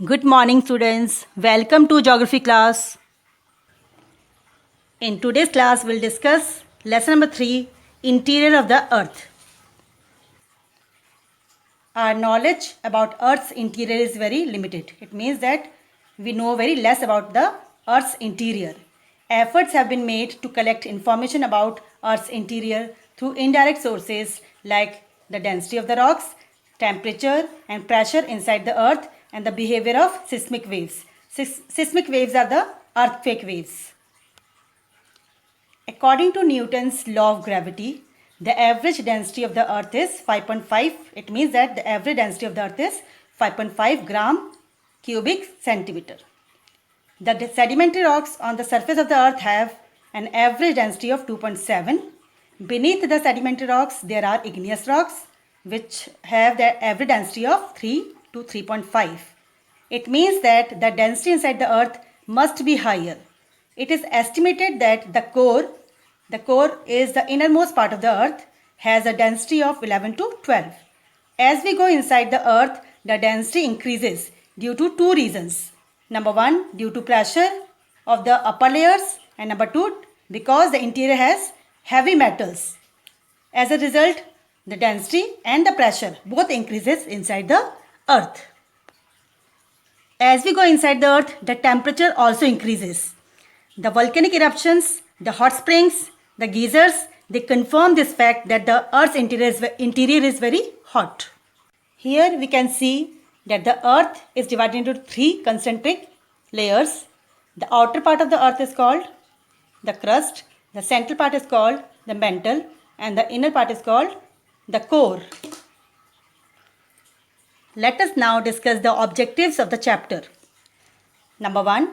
Good morning students, welcome to geography class. In today's class we'll discuss lesson number 3, interior of the earth. Our knowledge about earth's interior is very limited. It means that we know very less about the earth's interior. Efforts have been made to collect information about earth's interior through indirect sources like the density of the rocks, temperature and pressure inside the earth, and the behavior of seismic waves. Seismic waves are the earthquake waves. According to Newton's law of gravity, the average density of the earth is 5.5. It means that the average density of the earth is 5.5 gram cubic centimeter. The sedimentary rocks on the surface of the earth have an average density of 2.7. Beneath the sedimentary rocks, there are igneous rocks which have the average density of 3 to 3.5. It means that the density inside the earth must be higher. It is estimated that the core is the innermost part of the earth, has a density of 11 to 12. As we go inside the earth, the density increases due to two reasons. Number one, due to pressure of the upper layers, and number two, because the interior has heavy metals. As a result, the density and the pressure both increases inside the earth. As we go inside the earth, the temperature also increases. The volcanic eruptions, the hot springs, the geysers, they confirm this fact that the earth's interior is very hot. Here we can see that the earth is divided into three concentric layers. The outer part of the earth is called the crust, the central part is called the mantle, and the inner part is called the core. Let us now discuss the objectives of the chapter. Number 1,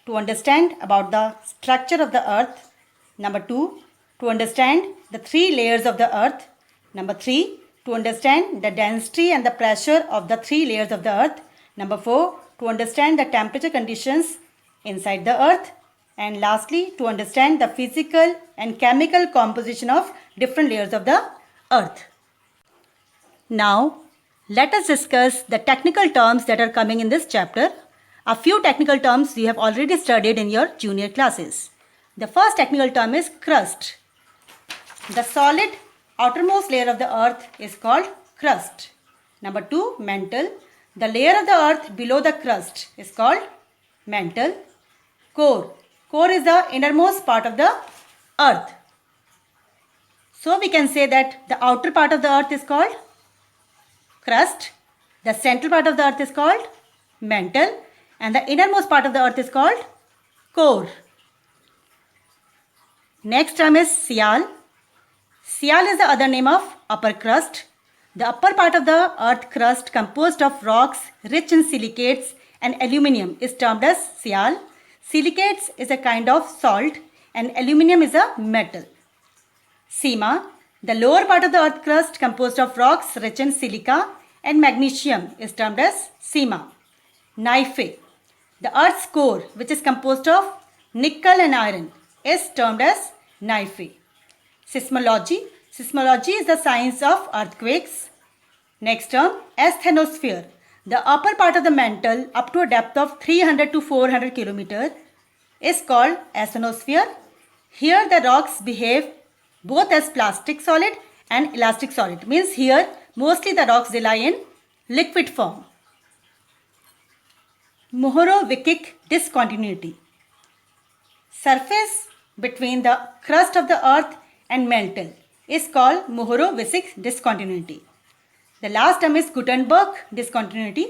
to understand about the structure of the earth. Number 2, to understand the three layers of the earth. Number 3, to understand the density and the pressure of the three layers of the earth. Number 4, to understand the temperature conditions inside the earth. And lastly, to understand the physical and chemical composition of different layers of the earth. Now, let us discuss the technical terms that are coming in this chapter. A few technical terms you have already studied in your junior classes. The first technical term is crust. The solid outermost layer of the earth is called crust. Number 2, mantle. The layer of the earth below the crust is called mantle. Core. Core is the innermost part of the earth. So we can say that the outer part of the earth is called crust. The central part of the earth is called mantle. And the innermost part of the earth is called core. Next term is sial. Sial is the other name of upper crust. The upper part of the earth crust composed of rocks rich in silicates and aluminium is termed as sial. Silicates is a kind of salt and aluminium is a metal. Sima. The lower part of the earth crust composed of rocks rich in silica and magnesium is termed as sima. Gneiss. The earth's core, which is composed of nickel and iron, is termed as gneiss. Seismology. Seismology is the science of earthquakes. Next term, asthenosphere. The upper part of the mantle up to a depth of 300 to 400 km is called asthenosphere. Here the rocks behave both as plastic solid and elastic solid. Means here mostly the rocks they lie in liquid form. Mohorovičić discontinuity. Surface between the crust of the earth and mantle is called Mohorovičić discontinuity. The last term is Gutenberg discontinuity.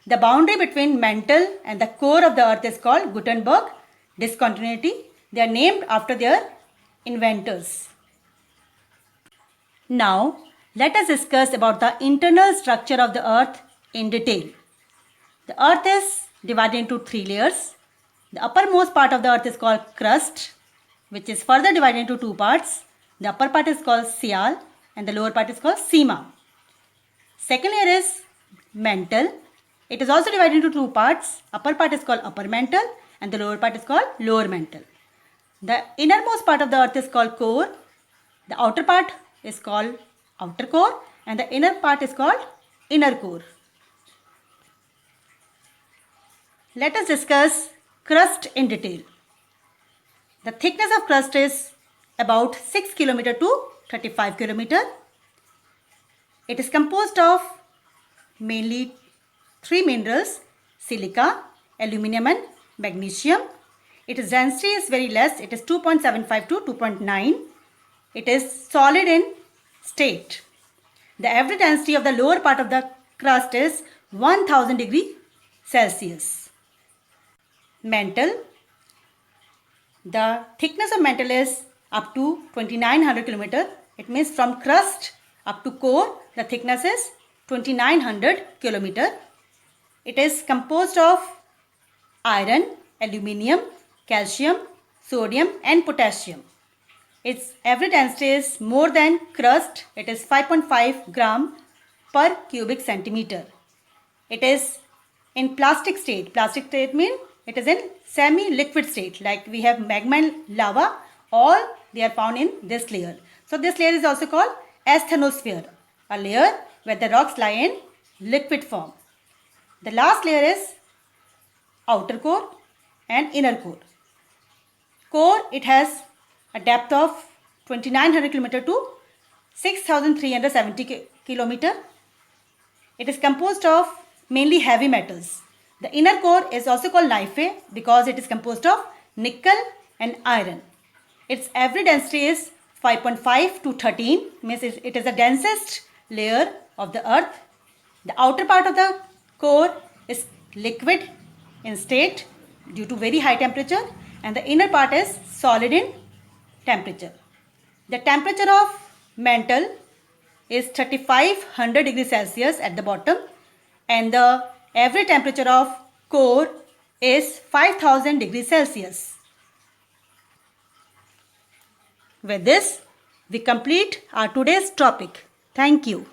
The boundary between mantle and the core of the earth is called Gutenberg discontinuity. They are named after their inventors. Now, let us discuss about the internal structure of the earth in detail. The earth is divided into three layers. The uppermost part of the earth is called crust, which is further divided into two parts. The upper part is called sial and the lower part is called sima. Second layer is mantle. It is also divided into two parts. Upper part is called upper mantle and the lower part is called lower mantle. The innermost part of the earth is called core. The outer part is called outer core and the inner part is called inner core. let us discuss crust in detail. The thickness of crust is about 6 km to 35 km. It is composed of mainly 3 minerals: silica, aluminum and magnesium. Its density is very less. It is 2.75 to 2.9. It is solid in state. The average density of the lower part of the crust is 1000 degree Celsius. Mantle. The thickness of mantle is up to 2900 km. It means from crust up to core, the thickness is 2900 km. It is composed of iron, aluminium, calcium, sodium and potassium. Its average density is more than crust. It is 5.5 gram per cubic centimeter. It is in plastic state. Plastic state means it is in semi-liquid state. Like we have magma and lava, all they are found in this layer. So this layer is also called asthenosphere, a layer where the rocks lie in liquid form. The last layer is outer core and inner core. Core, it has a depth of 2900 km to 6370 km. It is composed of mainly heavy metals. The inner core is also called Knife because it is composed of nickel and iron. Its average density is 5.5 to 13, means it is the densest layer of the earth. The outer part of the core is liquid in state due to very high temperature, and the inner part is solid in temperature. The temperature of mantle is 3500 degrees Celsius at the bottom, and the average temperature of core is 5000 degrees Celsius. With this, we complete our today's topic. Thank you.